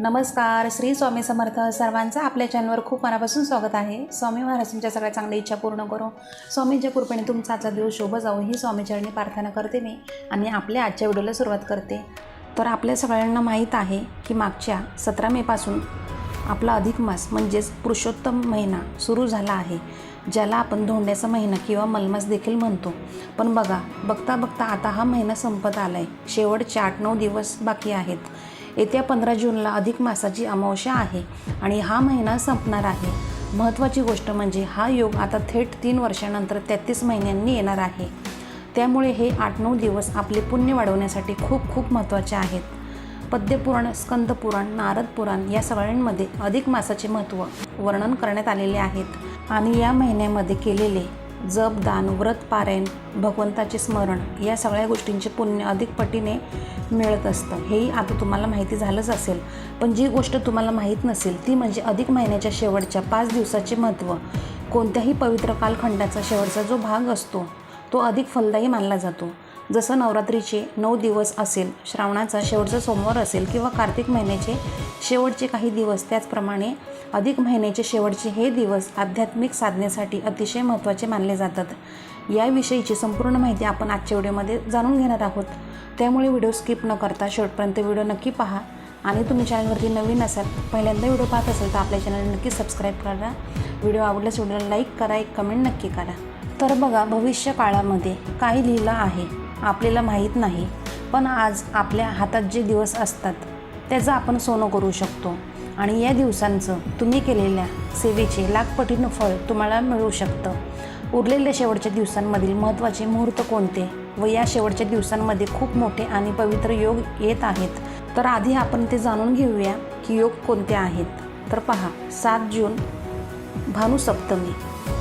नमस्कार. श्री स्वामी समर्थ. सर्वांचं आपल्या चॅनलवर खूप मनापासून स्वागत आहे. स्वामी महाराज तुमच्या सगळ्या चांगल्या इच्छा पूर्ण करो. स्वामींच्या कृपेने तुमचा आजचा दिवस शुभ जावो ही स्वामीचरणी प्रार्थना करते मी आणि आपल्या आजच्या व्हिडिओला सुरुवात करते. तर आपल्या सगळ्यांना माहीत आहे की मागच्या 17 मेपासून आपला अधिक मास म्हणजेच पुरुषोत्तम महिना सुरू झाला आहे, ज्याला आपण धोंड्याचा महिना किंवा मलमास देखील म्हणतो. पण बघता बघता आता हा महिना संपत आला आहे. शेवटचे 8-9 दिवस बाकी आहेत. येत्या 15 जूनला अधिक मासाची अमावस्या आहे आणि हा महिना संपणार आहे. महत्त्वाची गोष्ट म्हणजे हा योग आता थेट 3 वर्षानंतर 33 महिन्यांनी येणार आहे. त्यामुळे हे 8-9 दिवस आपले पुण्य वाढवण्यासाठी खूप खूप महत्त्वाचे आहेत. पद्यपुराण, स्कंदपुराण, नारद पुराण या सगळ्यांमध्ये अधिक मासाचे महत्त्व वर्णन करण्यात आलेले आहेत आणि या महिन्यामध्ये केलेले जप, दान, व्रत, पारायण, भगवंताचे स्मरण या सगळ्या गोष्टींचे पुण्य अधिक पटीने मिळत असतं. हेही आता तुम्हाला माहिती झालंच असेल. पण जी गोष्ट तुम्हाला माहीत नसेल ती म्हणजे अधिक महिन्याच्या शेवटच्या 5 दिवसाचे महत्त्व. कोणत्याही पवित्र कालखंडाचा शेवटचा जो भाग असतो तो अधिक फलदायी मानला जातो. जसं नवरात्रीचे 9 दिवस असेल, श्रावणाचा शेवटचा सोमवार असेल किंवा कार्तिक महिन्याचे शेवटचे काही दिवस, त्याचप्रमाणे अधिक महिन्याचे शेवटचे हे दिवस आध्यात्मिक साधनेसाठी अतिशय महत्त्वाचे मानले जातात. याविषयीची संपूर्ण माहिती आपण आजच्या व्हिडिओमध्ये जाणून घेणार आहोत. त्यामुळे व्हिडिओ स्किप न करता शेवटपर्यंत व्हिडिओ नक्की पहा. आणि तुम्ही चॅनलवरती नवीन असाल, पहिल्यांदा व्हिडिओ पाहत असाल तर आपल्या चॅनल नक्की सबस्क्राईब करा. व्हिडिओ आवडल्यास व्हिडिओला लाईक करा, एक कमेंट नक्की करा. तर भविष्य काळामध्ये काय लिहिलं आहे आपल्याला माहीत नाही, पण आज आपल्या हातात जे दिवस असतात त्याचं आपण सोनं करू शकतो आणि या दिवसांचं तुम्ही केलेल्या सेवेचे लाखपटीनं फळ तुम्हाला मिळू शकतं. उरलेल्या शेवटच्या दिवसांमधील महत्त्वाचे मुहूर्त कोणते व या शेवटच्या दिवसांमध्ये खूप मोठे आणि पवित्र योग येत आहेत. तर आधी आपण ते जाणून घेऊया की योग कोणते आहेत. तर पहा, 7 जून भानुसप्तमी,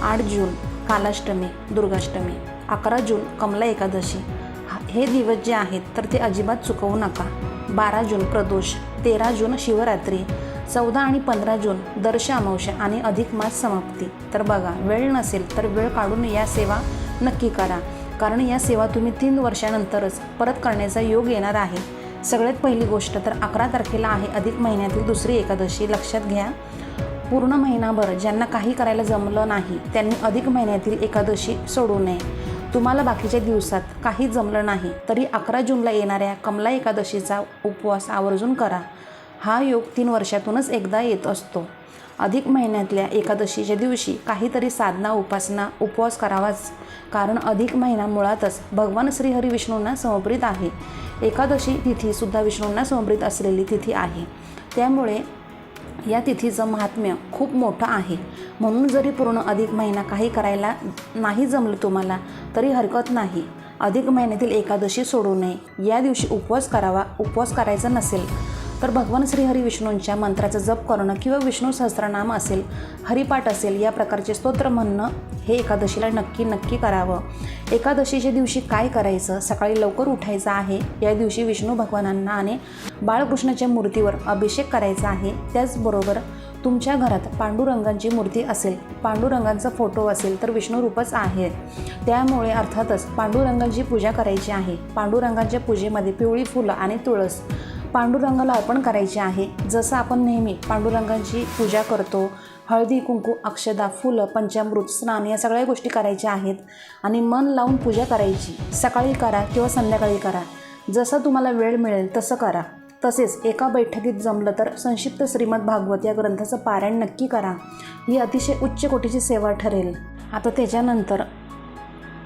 8 जून कालाष्टमी दुर्गाष्टमी, 11 जून कमला एकादशी. हे दिवस जे आहेत तर ते अजिबात चुकवू नका. 12 जून प्रदोष, 13 जून शिवरात्री, 14 आणि 15 जून दर्श अमावस्या आणि अधिक मास समाप्ती. तर वेळ नसेल तर वेळ काढून या सेवा नक्की करा, कारण या सेवा तुम्ही 3 वर्षानंतरच परत करण्याचा योग येणार आहे. सगळ्यात पहिली गोष्ट तर 11 तारखेला आहे अधिक महिन्यातील दुसरी एकादशी. लक्षात घ्या, पूर्ण महिनाभर ज्यांना काही करायला जमलं नाही त्यांनी अधिक महिन्यातील एकादशी सोडू नये. तुम्हाला बाकीच्या दिवसात काही जमलं नाही तरी 11 जूनला येणाऱ्या कमला एकादशीचा उपवास आवर्जून करा. हा योग 3 वर्षातूनच एकदा येत असतो. अधिक महिन्यातल्या एकादशीच्या दिवशी काहीतरी साधना, उपासना, उपवास करावाच, कारण अधिक महिना मुळातच भगवान श्रीहरी विष्णूंना समर्पित आहे. एकादशी तिथीसुद्धा विष्णूंना समर्पित असलेली तिथी आहे. त्यामुळे या तिथीचं महात्म्य खूप मोठं आहे. म्हणून जरी पूर्ण अधिक महिना काही करायला नाही जमलं तुम्हाला तरी हरकत नाही. अधिक महिन्यातील एकादशी सोडू नये. या दिवशी उपवास करावा. उपवास करायचा नसेल तर भगवान श्रीहरी विष्णूंच्या मंत्राचा जप करणं किंवा विष्णू सहस्त्रनाम असेल, हरिपाठ असेल, या प्रकारचे स्तोत्र म्हणणं हे एकादशीला नक्की करावं. एकादशीच्या दिवशी काय करायचं? सकाळी लवकर उठायचं आहे. या दिवशी विष्णू भगवानांना आणि बाळकृष्णाच्या मूर्तीवर अभिषेक करायचा आहे. त्याचबरोबर तुमच्या घरात पांडुरंगाची मूर्ती असेल, पांडुरंगाचा फोटो असेल तर विष्णू रूपच आहे. त्यामुळे अर्थातच पांडुरंगाची पूजा करायची आहे. पांडुरंगाच्या पूजेमध्ये पिवळी फुलं आणि तुळस पांडुरंगाला अर्पण करायची आहे. जसं आपण नेहमी पांडुरंगाची पूजा करतो, हळदी, कुंकू, अक्षदा, फुलं, पंचामृत, स्नान या सगळ्या गोष्टी करायच्या आहेत आणि मन लावून पूजा करायची. सकाळी करा किंवा संध्याकाळी करा, जसं तुम्हाला वेळ मिळेल तसं करा. तसेच एका बैठकीत जमलं तर संक्षिप्त श्रीमद भागवत या ग्रंथाचं पारायण नक्की करा. ही अतिशय उच्च कोटीची सेवा ठरेल. आता त्याच्यानंतर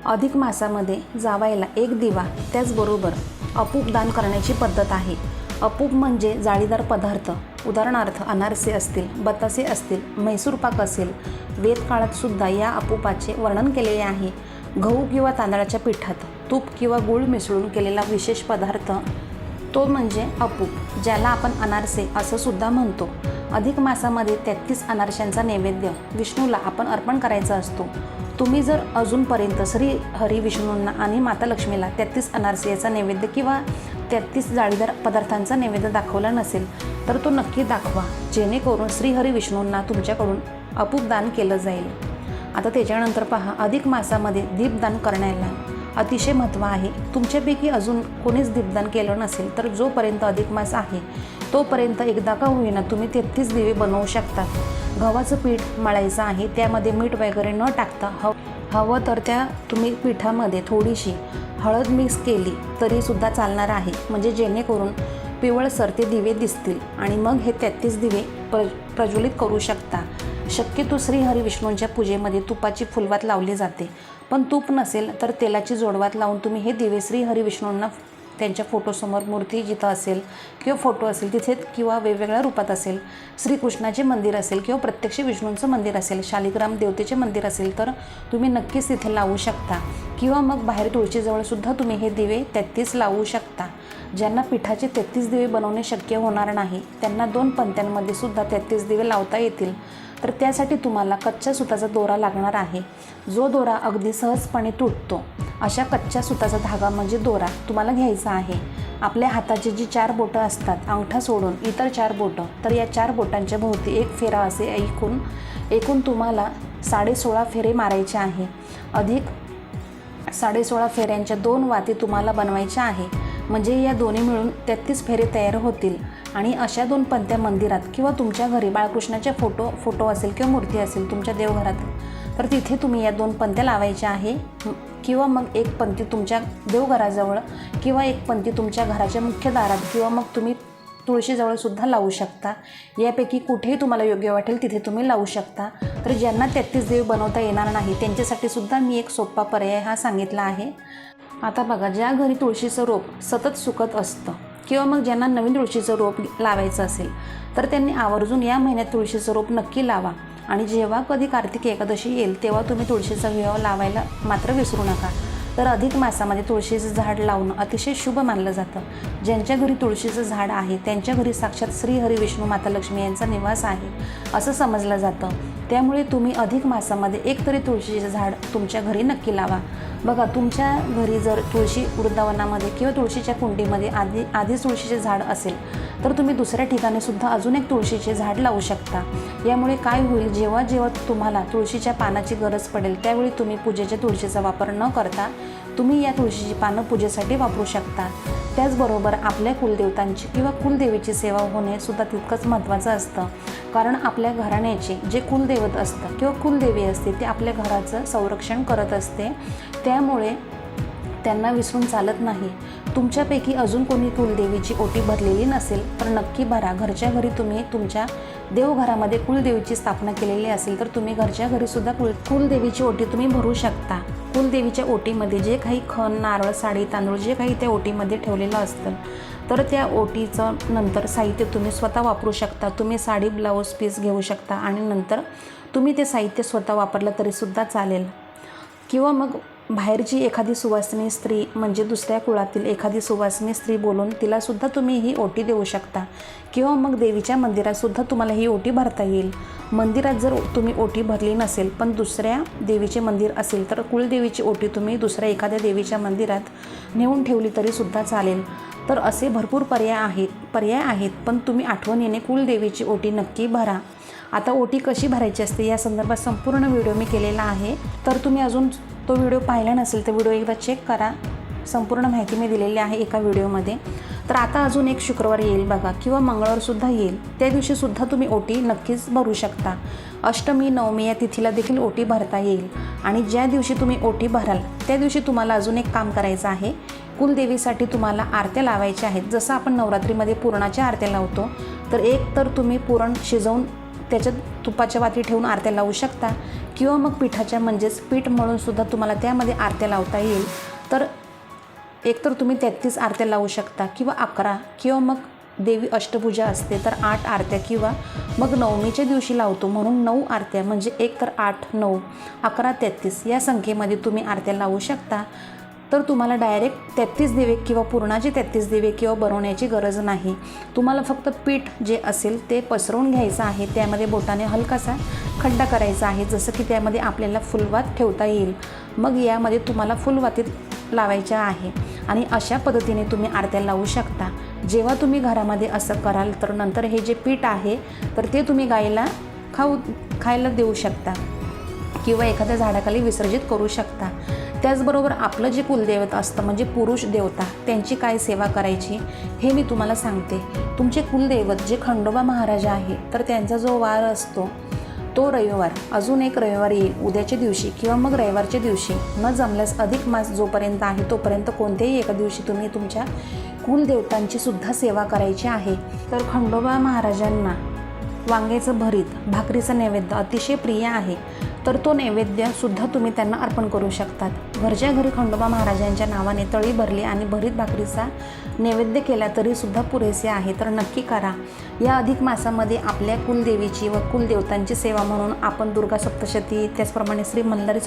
अधिक मासामध्ये जावायला 1 दिवा, त्याचबरोबर अपूप दान करण्याची पद्धत आहे. अपूप म्हणजे जाळीदार पदार्थ, उदाहरणार्थ अनारसे असतील, बतासे असतील, म्हैसूर पाक असेल. वेदकाळातसुद्धा या अपूपाचे वर्णन केलेले आहे. गहू किंवा तांदळाच्या पिठात तूप किंवा गूळ मिसळून केलेला विशेष पदार्थ तो म्हणजे अपूप, ज्याला आपण अनारसे असं सुद्धा म्हणतो. अधिक मासामध्ये 33 अनारशांचा नैवेद्य विष्णूला आपण अर्पण करायचा असतो. तुम्ही जर अजूनपर्यंत श्री हरी विष्णूंना आणि माता लक्ष्मीला 33 अनारसे याचा नैवेद्य किंवा 33 जाळीदार पदार्थांचा नैवेद्य दाखवला नसेल तर तो नक्की दाखवा, जेणेकरून श्रीहरी विष्णूंना तुमच्याकडून अपूप दान केलं जाईल. आता त्याच्यानंतर पहा, अधिक मासामध्ये दीपदान करण्याला अतिशय महत्त्व आहे. तुमच्यापैकी अजून कोणीच दीपदान केलं नसेल तर जोपर्यंत अधिक मास आहे तोपर्यंत एकदा का होईना तुम्ही 33 दिवे बनवू शकतात. गव्हाचं पीठ मळायचं आहे, त्यामध्ये मीठ वगैरे न टाकता हवं तर त्या तुम्ही पिठामध्ये थोडीशी हळद मिक्स केली तरीसुद्धा चालणार आहे, म्हणजे जेणेकरून पिवळसर ते दिवे दिसतील आणि मग हे 33 दिवे प्रज्वलित करू शकता. शक्यतो श्री हरिविष्णूंच्या पूजेमध्ये तुपाची फुलवात लावली जाते, पण तूप नसेल तर तेलाची जोडवात लावून तुम्ही हे दिवे श्री हरिविष्णूंना त्यांच्या फोटोसमोर, मूर्ती जिथं असेल किंवा फोटो असेल तिथे किंवा वेगवेगळ्या रूपात असेल, श्रीकृष्णाचे मंदिर असेल किंवा प्रत्यक्ष विष्णूंचं मंदिर असेल, शालिग्राम देवतेचे मंदिर असेल तर तुम्ही नक्कीच तिथे लावू शकता. किंवा मग बाहेर तुळशीजवळसुद्धा तुम्ही हे दिवे 33 लावू शकता. ज्यांना पिठाचे 33 दिवे बनवणे शक्य होणार नाही त्यांना 2 पंत्यांमध्ये सुद्धा 33 दिवे लावता येतील. तर त्यासाठी तुम्हाला कच्च्या सुताचा दोरा लागणार आहे, जो दोरा अगदी सहजपणे तुटतो. अशा कच्च्या सुताचा धागा म्हणजे दोरा तुम्हाला घ्यायचा आहे. आपल्या हाताची जी 4 बोटं असतात, अंगठा सोडून इतर 4 बोटं, तर या 4 बोटांच्या भोवती एक फेरा असे एकूण तुम्हाला 16.5 फेरे मारायचे आहे. अधिक 16.5 फेऱ्यांच्या 2 वाती तुम्हाला बनवायच्या आहे, म्हणजे या दोन्ही मिळून 33 फेरे तयार होतील. आणि अशा 2 पंत्या मंदिरात किंवा तुमच्या घरी बाळकृष्णाच्या फोटो असेल किंवा मूर्ती असेल तुमच्या देवघरात, तर तिथे तुम्ही या 2 पंत्या लावायच्या आहे. किंवा मग एक पंक्ती तुमच्या देवघराजवळ किंवा एक पंक्ती तुमच्या घराच्या मुख्य दारात किंवा मग तुम्ही तुळशीजवळसुद्धा लावू शकता. यापैकी कुठेही तुम्हाला योग्य वाटेल तिथे तुम्ही लावू शकता. तर ज्यांना 33 देव बनवता येणार नाही त्यांच्यासाठी सुद्धा मी एक सोपा पर्याय हा सांगितला आहे. आता बघा, ज्या घरी तुळशीचं रोप सतत सुकत असतं किंवा मग ज्यांना नवीन तुळशीचं रोप लावायचं असेल तर त्यांनी आवर्जून या महिन्यात तुळशीचं रोप नक्की लावा. आणि जेव्हा कधी कार्तिक एकादशी येईल तेव्हा तुम्ही तुळशीचा विवाह लावायला मात्र विसरू नका. तर अधिक मासामध्ये तुळशीचं झाड लावणं अतिशय शुभ मानलं जातं. ज्यांच्या घरी तुळशीचं झाड आहे त्यांच्या घरी साक्षात श्री हरी विष्णू माता लक्ष्मी यांचा निवास आहे असं समजलं जातं. त्यामुळे तुम्ही अधिक मासामध्ये एकतरी तुळशीचं झाड तुमच्या घरी नक्की लावा. बघा, तुमच्या घरी जर तुळशी वृंदावनामध्ये किंवा तुळशीच्या कुंडीमध्ये आधीच तुळशीचे झाड असेल तर तुम्ही दुसऱ्या ठिकाणी सुद्धा अजून एक तुळशीचे झाड लावू शकता. यामुळे काय होईल, जेव्हा जेव्हा तुम्हाला तुळशीच्या पानाची गरज पडेल त्यावेळी तुम्ही पूजेच्या तुळशीचा वापर न करता तुम्ही या तुळशीची पानं पूजेसाठी वापरू शकता. त्याचबरोबर आपल्या कुलदेवतांची किंवा कुलदेवीची सेवा होणे सुद्धा तितकंच महत्त्वाचं असतं. कारण आपल्या घराण्याचे जे कुलदैवत असतं किंवा कुलदेवी असते ते आपल्या घराचं संरक्षण करत असते, त्यामुळे त्यांना विसरून चालत नाही. तुमच्यापैकी अजून कोणी कुलदेवीची ओटी भरलेली नसेल तर नक्की भरा. घरच्या घरी तुम्ही तुमच्या देवघरामध्ये कुलदेवीची स्थापना केलेली असेल तर तुम्ही घरच्या घरीसुद्धा कुलदेवीची ओटी तुम्ही भरू शकता. कुलदेवीच्या ओटीमध्ये जे काही खण, नारळ, साडी, तांदूळ जे काही त्या ओटीमध्ये ठेवलेलं असतं तर त्या ओटीचं नंतर साहित्य तुम्ही स्वतः वापरू शकता. तुम्ही साडी, ब्लाऊज पीस घेऊ शकता आणि नंतर तुम्ही ते साहित्य स्वतः वापरलं तरीसुद्धा चालेल. किंवा मग बाहेरची एखादी सुवासिनी स्त्री म्हणजे दुसऱ्या कुळातील एखादी सुवासिनी स्त्री बोलून तिलासुद्धा तुम्ही ही ओटी देऊ शकता. किंवा मग देवीच्या मंदिरातसुद्धा तुम्हाला ही ओटी भरता येईल. मंदिरात जर तुम्ही ओटी भरली नसेल पण दुसऱ्या देवीचे मंदिर असेल तर कुलदेवीची ओटी तुम्ही दुसऱ्या एखाद्या देवीच्या मंदिरात नेऊन ठेवली तरीसुद्धा चालेल. तर असे भरपूर पर्याय आहेत पण तुम्ही आठवणीने कुलदेवीची ओटी नक्की भरा. आता ओटी कशी भरायची असते या संदर्भात संपूर्ण व्हिडिओ मी केलेला आहे, तर तुम्ही अजून तो व्हिडिओ पाहिला नसेल तर व्हिडिओ एकदा चेक करा. संपूर्ण माहिती मी दिलेली आहे एका व्हिडिओमध्ये. तर आता अजून एक शुक्रवार येईल बघा किंवा मंगळवारसुद्धा येईल, त्या दिवशीसुद्धा तुम्ही ओटी नक्कीच भरू शकता. अष्टमी, नवमी या तिथीला देखील ओटी भरता येईल. आणि ज्या दिवशी तुम्ही ओटी भराल त्या दिवशी तुम्हाला अजून एक काम करायचं आहे. कुलदेवीसाठी तुम्हाला आरत्या लावायच्या आहेत. जसं आपण नवरात्रीमध्ये पुरणाच्या आरत्या लावतो तर एक तर तुम्ही पुरण शिजवून त्याच्यात तुपाच्या वाती ठेवून आरत्या लावू शकता किंवा मग पिठाच्या म्हणजेच पीठ मळूनसुद्धा तुम्हाला त्यामध्ये आरत्या लावता येईल. तर एकतर तुम्ही 33 आरत्या लावू शकता किंवा 11 किंवा मग देवी अष्टभुजा असते तर 8 आरत्या किंवा मग नवमीच्या दिवशी लावतो म्हणून 9 आरत्या म्हणजे एक तर 8, 9, 11, 33 या संख्येमध्ये तुम्ही आरत्या लावू शकता. तर तुम्हाला डायरेक्ट 33 दिवे किंवा पुरणाचे 33 दिवे किंवा बनवण्याची गरज नाही. तुम्हाला फक्त पीठ जे असेल ते पसरवून घ्यायचं आहे, त्यामध्ये बोटाने हलकासा खड्डा करायचा आहे जसं की त्यामध्ये आपल्याला फुलवात ठेवता येईल. मग यामध्ये तुम्हाला फुलवातीत लावायच्या आहे आणि अशा पद्धतीने तुम्ही आरत्या लावू शकता. जेव्हा तुम्ही घरामध्ये असं कराल तर नंतर हे जे पीठ आहे तर ते तुम्ही गाईला खायला देऊ शकता किंवा एखाद्या झाडाखाली विसर्जित करू शकता. त्याचबरोबर आपलं जे कुलदैवत असतं म्हणजे पुरुष देवता, त्यांची काय सेवा करायची हे मी तुम्हाला सांगते. तुमचे कुलदैवत जे खंडोबा महाराज आहे, तर त्यांचा जो वार असतो तो रविवार, अजून एक रविवार येईल उद्याच्या दिवशी किंवा मग रविवारच्या दिवशी, न जमल्यास अधिक मास जोपर्यंत आहे तोपर्यंत कोणत्याही एका दिवशी तुम्ही तुमच्या कुलदेवतांची सुद्धा सेवा करायची आहे. तर खंडोबा महाराजांना वांग्याचं भरीत, भाकरीचा नैवेद्य अतिशय प्रिय आहे, तर तो नैवेद्यसुद्धा तुम्ही त्यांना अर्पण करू शकतात. घरच्या घरी खंडोबा महाराजांच्या नावाने तळी भरली आणि भरीत भाकरीचा नैवेद्य केला तरीसुद्धा पुरेसे आहे. तर नक्की करा. या अधिक मासामध्ये आपल्या कुलदेवीची व कुलदेवतांची सेवा म्हणून आपण दुर्गा सप्तशती, त्याचप्रमाणे श्री मल्हारी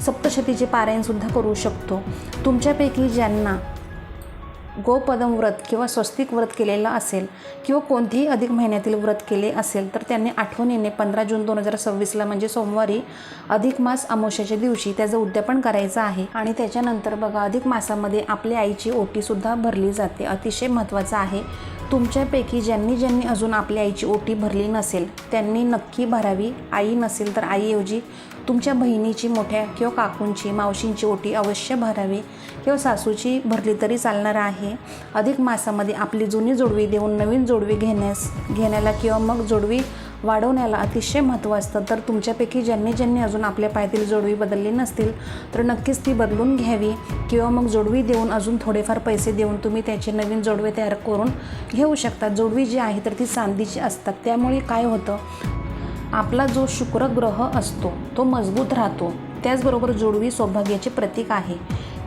सप्तशतीचे पारायणसुद्धा करू शकतो. तुमच्यापैकी ज्यांना गोपदम व्रत किंवा स्वस्तिक व्रत केलेलं असेल किंवा कोणतेही अधिक महिन्यातील व्रत केले असेल, तर त्यांनी आठवणीने 15 जून 2026 म्हणजे सोमवारी अधिक मास अमावस्येच्या दिवशी त्याचं उद्यापन करायचं आहे. आणि त्याच्यानंतर बघा, अधिक मासामध्ये आपल्या आईची ओटीसुद्धा भरली जाते. अतिशय महत्त्वाचं आहे. तुमच्यापैकी ज्यांनी अजून आपल्या आईची ओटी भरली नसेल त्यांनी नक्की भरावी. आई नसेल तर आईऐवजी तुमच्या बहिणीची, मोठ्या किंवा काकूंची, मावशींची ओटी अवश्य भरावी किंवा सासूची भरली तरी चालणार आहे. अधिक मासामध्ये आपली जुनी जोडवी देऊन नवीन जोडवी घेण्याला किंवा मग जोडवी वाढवण्याला अतिशय महत्त्व असतं. तर तुमच्यापैकी ज्यांनी अजून आपल्या पायातील जोडवी बदलली नसतील तर नक्कीच ती बदलून घ्यावी किंवा मग जोडवी देऊन अजून थोडेफार पैसे देऊन तुम्ही त्याचे नवीन जोडवे तयार करून घेऊ शकता. जोडवी जी आहे तर ती चांदीची असतात. त्यामुळे काय होतं, आपला जो शुक्र ग्रह असतो तो मजबूत राहतो. त्याचबरोबर जोडवी सौभाग्याचे प्रतीक आहे.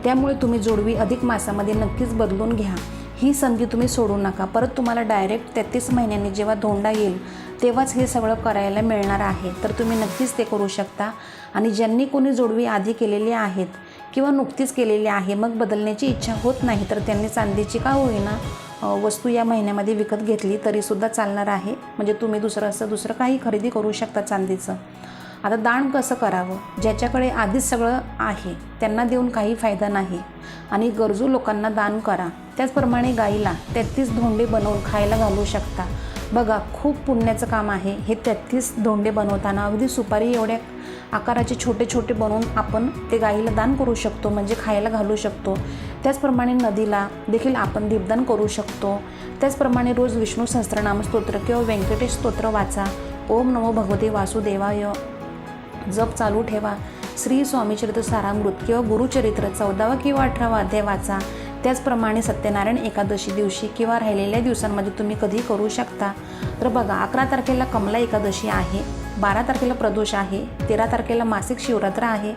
त्यामुळे तुम्ही जोडवी अधिक मासामध्ये नक्कीच बदलून घ्या. ही संधी तुम्ही सोडू नका. परत तुम्हाला डायरेक्ट 33 महिन्यांनी जेव्हा धोंडा येईल तेव्हाच हे सगळं करायला मिळणार आहे. तर तुम्ही नक्कीच ते करू शकता. आणि ज्यांनी कोणी जोडवी आधी केलेली आहेत किंवा नुकतीच केलेली आहे, मग बदलण्याची इच्छा होत नाही, तर त्यांनी चांदीची का होईना वस्तू या महिन्यामध्ये विकत घेतली तरीसुद्धा चालणार आहे. म्हणजे तुम्ही दुसरं काही खरेदी करू शकता चांदीचं. आता दान कसं करावं, ज्याच्याकडे आधीच सगळं आहे त्यांना देऊन काही फायदा नाही आणि गरजू लोकांना दान करा. त्याचप्रमाणे गाईला 33 धोंडे बनवून खायला घालू शकता. बघा, खूप पुण्याचं काम आहे हे. 33 धोंडे बनवताना अगदी सुपारी एवढ्या आकाराचे छोटे छोटे बनवून आपण ते गाईला दान करू शकतो, म्हणजे खायला घालू शकतो. त्याचप्रमाणे नदीला देखील आपण दीपदान करू शकतो. त्याचप्रमाणे रोज विष्णू सहस्त्रनाम स्तोत्र किंवा व्यंकटेश स्तोत्र वाचा. ओम नमो भगवते वासुदेवाय जप चालू ठेवा. श्री स्वामीचरित्र सारामृत किंवा गुरुचरित्र 14वा किंवा 18वा अध्याय वाचा. त्याचप्रमाणे सत्यनारायण एकादशी दिवशी किंवा राहिलेल्या दिवसांमध्ये तुम्ही कधी करू शकता. तर बघा, 11 तारखेला कमला एकादशी आहे, 12 तारखेला प्रदोष आहे, 13 तारखेला मासिक शिवरात्र आहे,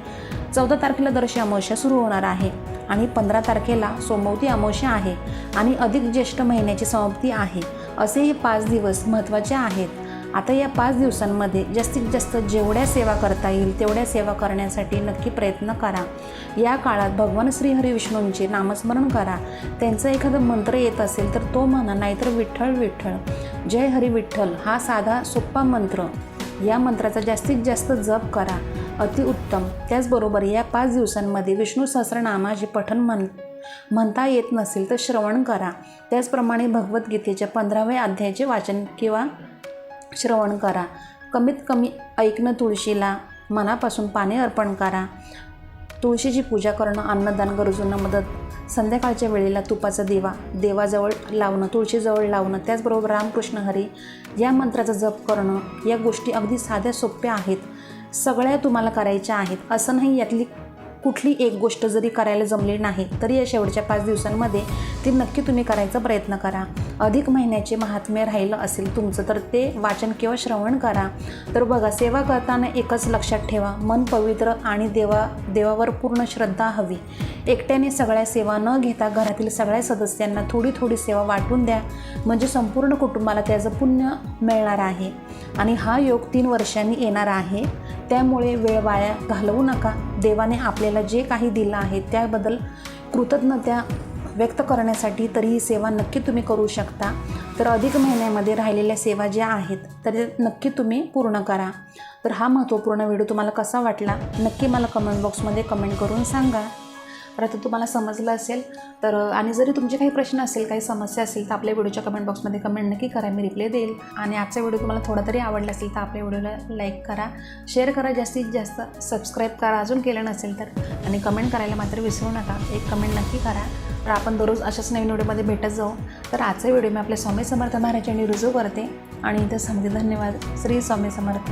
14 तारखेला दर्शी अमावस्या सुरू होणार आहे आणि 15 तारखेला सोमवती अमावस्या आहे आणि अधिक ज्येष्ठ महिन्याची समाप्ती आहे. असे हे 5 दिवस महत्त्वाचे आहेत. आता या 5 दिवसांमध्ये जास्तीत जास्त जेवढ्या सेवा करता येईल तेवढ्या सेवा करण्यासाठी नक्की प्रयत्न करा. या काळात भगवान श्री हरी विष्णूंचे नामस्मरण करा. त्यांचा एखादा मंत्र येत असेल तर तो म्हणा, नाहीतर विठ्ठल विठ्ठल जय हरी विठ्ठल हा साधा सोप्पा मंत्र, या मंत्राचा जास्तीत जास्त जप करा. अतिउत्तम. त्याचबरोबर या 5 दिवसांमध्ये विष्णू सहस्रनामाचे पठण म्हणता येत नसेल तर श्रवण करा. त्याचप्रमाणे भगवद्गीतेच्या 15व्या अध्यायाचे वाचन किंवा श्रवण करा. कमीत कमी ऐकणं, तुळशीला मनापासून पाणी अर्पण करा. तुळशीची पूजा करणं, अन्नदान, गरजूंना मदत, संध्याकाळच्या वेळेला तुपाचा दिवा देवाजवळ लावणं, तुळशीजवळ लावणं, त्याचबरोबर रामकृष्ण हरी या मंत्राचा जप करणं, या गोष्टी अगदी साध्या सोप्या आहेत. सगळ्या तुम्हाला करायच्या आहेत. असं नाही यातली कुठली एक गोष्ट जरी करायला जमली नाही तरी या शेवटच्या 5 दिवसांमध्ये ती नक्की तुम्ही करायचा प्रयत्न करा. अधिक महिन्याचे महात्म्य राहिलं असेल तुमचं तर ते वाचन किंवा श्रवण करा. तर बघा, सेवा करताना एकच लक्षात ठेवा, मन पवित्र आणि देवावर पूर्ण श्रद्धा हवी. एकट्याने सगळ्या सेवा न घेता घरातील सगळ्या सदस्यांना थोडी थोडी सेवा वाटून द्या, म्हणजे संपूर्ण कुटुंबाला त्याचं पुण्य मिळणार आहे. आणि हा योग 3 वर्षांनी येणार आहे. त्यामुळे वेळ वाया घालवू नका. देवाने आपल्याला जे काही दिलं आहे त्याबद्दल कृतज्ञता व्यक्त करण्यासाठी तरी ही सेवा नक्की तुम्ही करू शकता. तर अधिक महिन्यामध्ये राहिलेल्या सेवा ज्या आहेत तर नक्की तुम्ही पूर्ण करा. तर हा महत्त्वपूर्ण व्हिडिओ तुम्हाला कसा वाटला नक्की मला कमेंट बॉक्समध्ये कमेंट करून सांगा. तर आता तुम्हाला समजलं असेल. तर आणि जरी तुमचे काही प्रश्न असेल, काही समस्या असेल, तर आपल्या व्हिडिओच्या कमेंट बॉक्समध्ये कमेंट नक्की करा, मी रिप्लाय देईल. आणि आजचा व्हिडिओ तुम्हाला थोडा तरी आवडला असेल तर आपल्या व्हिडिओला लाईक करा, शेअर करा, जास्तीत जास्त सबस्क्राईब करा अजून केलं नसेल तर, आणि कमेंट करायला मात्र विसरू नका, एक कमेंट नक्की करा. तर आपण दररोज अशाच नवीन व्हिडिओमध्ये भेटत जाऊ. तर आजचा व्हिडिओ मी आपल्या स्वामी समर्थ महाराजांनी रुजू करते आणि इथं सांगते धन्यवाद. श्री स्वामी समर्थ.